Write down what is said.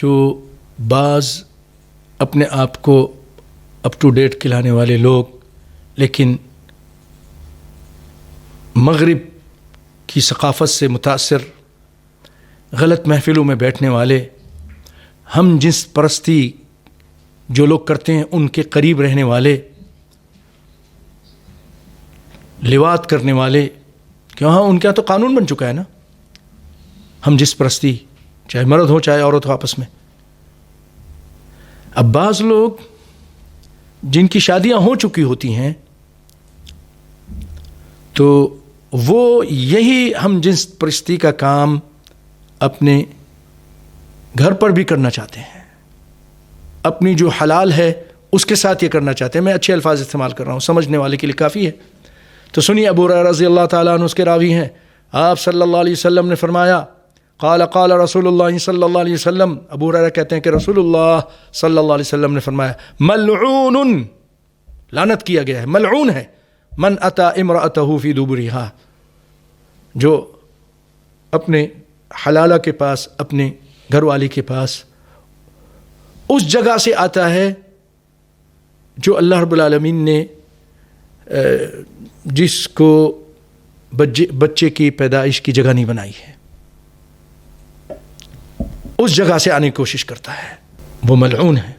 جو بعض اپنے آپ کو اپ ٹو ڈیٹ کھلانے والے لوگ، لیکن مغرب کی ثقافت سے متاثر غلط محفلوں میں بیٹھنے والے، ہم جنس پرستی جو لوگ کرتے ہیں ان کے قریب رہنے والے، لواط کرنے والے، کہ وہاں ان کا تو قانون بن چکا ہے نا ہم جنس پرستی، چاہے مرد ہو چاہے عورت ہو آپس میں۔ اب بعض لوگ جن کی شادیاں ہو چکی ہوتی ہیں تو وہ یہی ہم جنس پرستی کا کام اپنے گھر پر بھی کرنا چاہتے ہیں، اپنی جو حلال ہے اس کے ساتھ یہ کرنا چاہتے ہیں۔ میں اچھے الفاظ استعمال کر رہا ہوں، سمجھنے والے کے لیے کافی ہے۔ تو سنیے، ابو ہریرہ رضی اللہ تعالیٰ عنہ اس کے راوی ہیں، آپ صلی اللہ علیہ وسلم نے فرمایا، قال قال رسول اللہ صلی اللہ علیہ وسلم، ابو ہریرہ کہتے ہیں کہ رسول اللہ صلی اللہ علیہ وسلم نے فرمایا، ملعون، لعنت کیا گیا ہے، ملعون ہے، من اتی امرأتہ فی دبرہا، جو اپنے حلالہ کے پاس، اپنے گھر والی کے پاس اس جگہ سے آتا ہے جو اللہ رب العالمین نے جس کو بچے کی پیدائش کی جگہ نہیں بنائی ہے، اس جگہ سے آنے کی کوشش کرتا ہے، وہ ملعون ہے۔